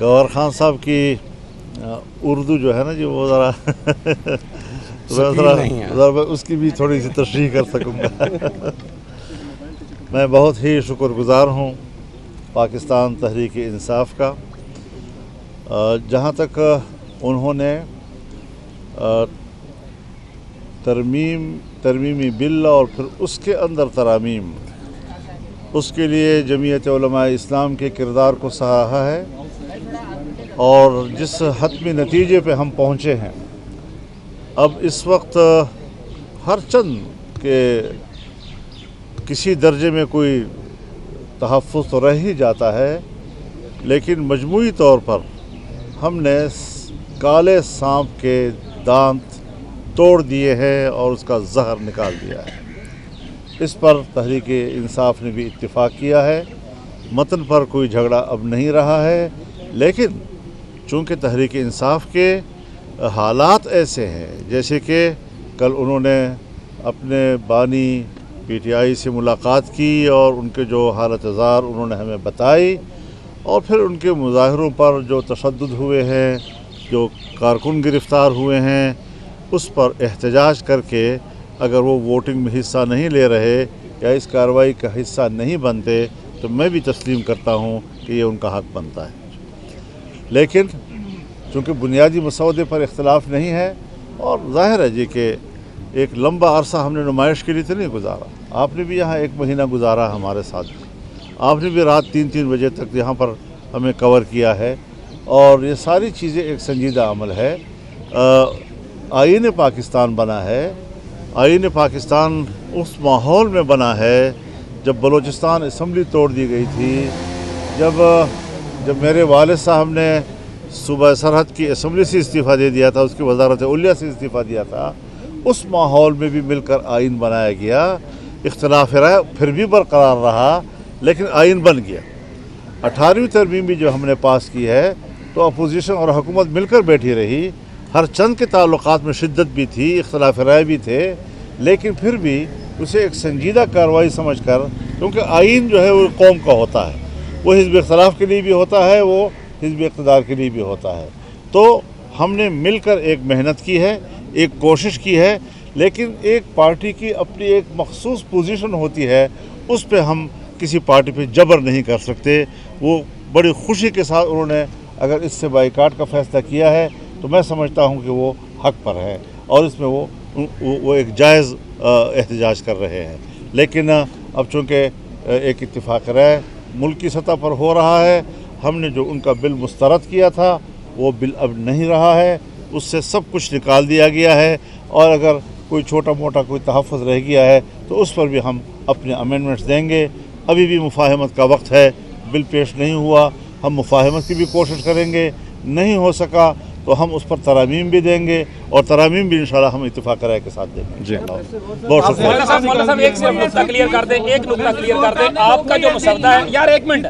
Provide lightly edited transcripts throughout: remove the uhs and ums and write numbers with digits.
گوہر خان صاحب کی اردو جو ہے نا جی وہ ذرا میں اس کی بھی تھوڑی سی تشریح کر سکوں گا. میں بہت ہی شکر گزار ہوں پاکستان تحریک انصاف کا، جہاں تک انہوں نے ترمیمی بل اور پھر اس کے اندر ترامیم، اس کے لیے جمعیت علماء اسلام کے کردار کو سراہا ہے، اور جس حتمی نتیجے پہ ہم پہنچے ہیں اب اس وقت ہر چند کے کسی درجے میں کوئی تحفظ تو رہ ہی جاتا ہے، لیکن مجموعی طور پر ہم نے کالے سانپ کے دانت توڑ دیے ہیں اور اس کا زہر نکال دیا ہے. اس پر تحریک انصاف نے بھی اتفاق کیا ہے. متن پر کوئی جھگڑا اب نہیں رہا ہے، لیکن چونکہ تحریک انصاف کے حالات ایسے ہیں، جیسے کہ کل انہوں نے اپنے بانی پی ٹی آئی سے ملاقات کی اور ان کے جو حالت زار انہوں نے ہمیں بتائی، اور پھر ان کے مظاہروں پر جو تشدد ہوئے ہیں، جو کارکن گرفتار ہوئے ہیں، اس پر احتجاج کر کے اگر وہ ووٹنگ میں حصہ نہیں لے رہے یا اس کارروائی کا حصہ نہیں بنتے تو میں بھی تسلیم کرتا ہوں کہ یہ ان کا حق بنتا ہے. لیکن چونکہ بنیادی مسودے پر اختلاف نہیں ہے، اور ظاہر ہے جی کہ ایک لمبا عرصہ ہم نے نمائش کے لیے تو نہیں گزارا. آپ نے بھی یہاں 1 مہینہ گزارا ہمارے ساتھ بھی. آپ نے بھی رات 3 بجے تک یہاں پر ہمیں کور کیا ہے، اور یہ ساری چیزیں ایک سنجیدہ عمل ہے. آئین پاکستان بنا ہے. آئین پاکستان اس ماحول میں بنا ہے جب بلوچستان اسمبلی توڑ دی گئی تھی، جب میرے والد صاحب نے صوبہ سرحد کی اسمبلی سے استعفیٰ دے دیا تھا، اس کی وزارت علیہ سے استعفیٰ دیا تھا، اس ماحول میں بھی مل کر آئین بنایا گیا. اختلاف رائے پھر بھی برقرار رہا، لیکن آئین بن گیا. 18ویں ترمیم بھی جو ہم نے پاس کی ہے تو اپوزیشن اور حکومت مل کر بیٹھی رہی. ہر چند کے تعلقات میں شدت بھی تھی، اختلاف رائے بھی تھے، لیکن پھر بھی اسے ایک سنجیدہ کارروائی سمجھ کر، کیونکہ آئین جو ہے وہ قوم کا ہوتا ہے، وہ حزب اختلاف کے لیے بھی ہوتا ہے، وہ حزب اقتدار کے لیے بھی ہوتا ہے. تو ہم نے مل کر ایک محنت کی ہے، ایک کوشش کی ہے، لیکن ایک پارٹی کی اپنی ایک مخصوص پوزیشن ہوتی ہے، اس پہ ہم کسی پارٹی پہ جبر نہیں کر سکتے. وہ بڑی خوشی کے ساتھ انہوں نے اگر اس سے بائیکاٹ کا فیصلہ کیا ہے تو میں سمجھتا ہوں کہ وہ حق پر ہے، اور اس میں وہ ایک جائز احتجاج کر رہے ہیں. لیکن اب چونکہ ایک اتفاق رائے ملکی سطح پر ہو رہا ہے، ہم نے جو ان کا بل مسترد کیا تھا وہ بل اب نہیں رہا ہے، اس سے سب کچھ نکال دیا گیا ہے، اور اگر کوئی چھوٹا موٹا کوئی تحفظ رہ گیا ہے تو اس پر بھی ہم اپنے امینڈمنٹس دیں گے. ابھی بھی مفاہمت کا وقت ہے، بل پیش نہیں ہوا، ہم مفاہمت کی بھی کوشش کریں گے. نہیں ہو سکا تو ہم اس پر ترامیم بھی دیں گے، اور ترامیم بھی انشاءاللہ ہم اتفاق رائے کے ساتھ دیں گے. جی بہت شکریہ. مولانا صاحب ایک صرف نقطہ کلیئر کر دیں، ایک نقطہ کلیئر کر دیں. آپ کا جو مسودہ ہے، یار ایک منٹ،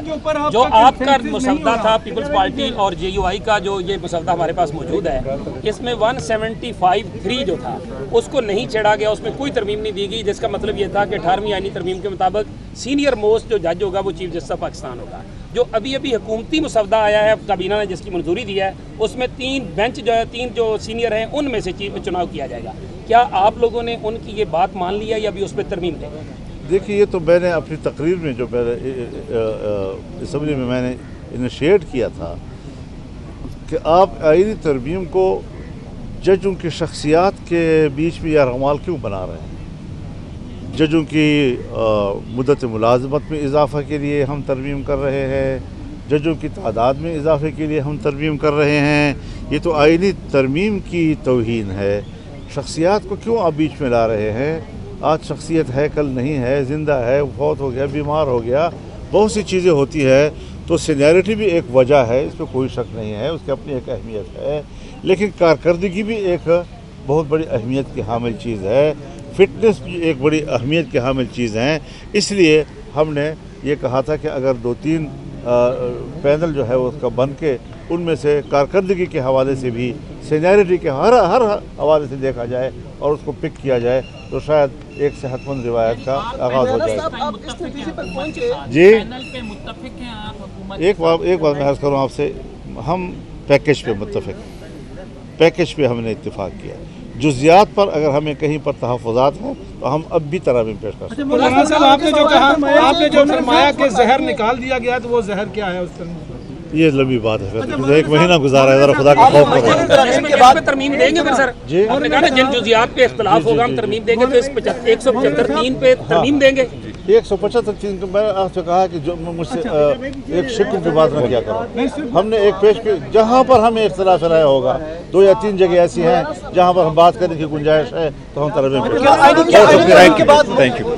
جو آپ کا مسودہ تھا پیپلز پارٹی اور جے یو آئی کا، جو یہ مسودہ ہمارے پاس موجود ہے، اس میں 175(3) جو تھا اس کو نہیں چھیڑا گیا، اس میں کوئی ترمیم نہیں دی گئی، جس کا مطلب یہ تھا کہ 18ویں آئینی ترمیم کے مطابق سینئر موسٹ جو جج ہوگا وہ چیف جسٹس آف پاکستان ہوگا. جو ابھی حکومتی مسودہ آیا ہے کابینہ نے جس کی منظوری دی ہے، اس میں 3 بینچ جو ہے، 3 جو سینئر ہیں ان میں سے چناؤ کیا جائے گا. کیا آپ لوگوں نے ان کی یہ بات مان لی ہے یا ابھی اس پہ ترمیم دیں گے؟ دیکھیے، یہ تو میں نے اپنی تقریر میں جو اسمبلی میں میں نے انیشیٹ کیا تھا کہ آپ آئینی ترمیم کو ججوں کی شخصیات کے بیچ میں یرغمال کیوں بنا رہے ہیں. ججوں کی مدت ملازمت میں اضافہ کے لیے ہم ترمیم کر رہے ہیں، ججوں کی تعداد میں اضافے کے لیے ہم ترمیم کر رہے ہیں. یہ تو آئینی ترمیم کی توہین ہے. شخصیات کو کیوں آپ بیچ میں لا رہے ہیں؟ آج شخصیت ہے، کل نہیں ہے، زندہ ہے، فوت ہو گیا، بیمار ہو گیا، بہت سی چیزیں ہوتی ہے. تو سینیرٹی بھی ایک وجہ ہے، اس پہ کوئی شک نہیں ہے، اس کی اپنی ایک اہمیت ہے، لیکن کارکردگی بھی ایک بہت بڑی اہمیت کی حامل چیز ہے. فٹنس بھی ایک بڑی اہمیت کی حامل چیز ہیں. اس لیے ہم نے یہ کہا تھا کہ اگر 2-3 پینل جو ہے اس کا بن کے ان میں سے کارکردگی کے حوالے سے بھی سینیرٹی کے ہر حوالے سے دیکھا جائے اور اس کو پک کیا جائے تو شاید ایک صحت مند روایت کا آغاز ہو جائے. جی ایک بات میں عرض کروں آپ سے، ہم پیکج پہ متفق ہیں، پیکج پہ ہم نے اتفاق کیا، جزیات پر اگر ہمیں کہیں پر تحفظات ہیں تو ہم اب بھی ترامیم پیش کر سکتے ہیں۔ مولانا صاحب آپ نے جو کہا، آپ نے جو فرمایا کہ زہر نکال دیا گیا تو وہ زہر کیا ہے اس طرح؟ یہ لمبی بات ہے، پھر 1 مہینہ گزارا ہے، ذرا خدا کا خوف کرو۔ اس پہ ترمیم دیں گے پھر سر؟ جی آپ نے کہا نا جن جزیات پہ اختلاف ہوگا ہم ترمیم دیں گے، تو اس 175(3) پہ ترمیم دیں گے؟ 175 میں نے آپ سے کہا کہ جو مجھ سے ایک شکل کی بات نہ کیا کرو، ہم نے ایک پیش پہ جہاں پر ہمیں اختلاف رائے ہوگا، 2 یا 3 جگہ ایسی ہیں جہاں پر ہم بات کرنے کی گنجائش ہے تو ہم ترمیم کریں گے۔ Thank you.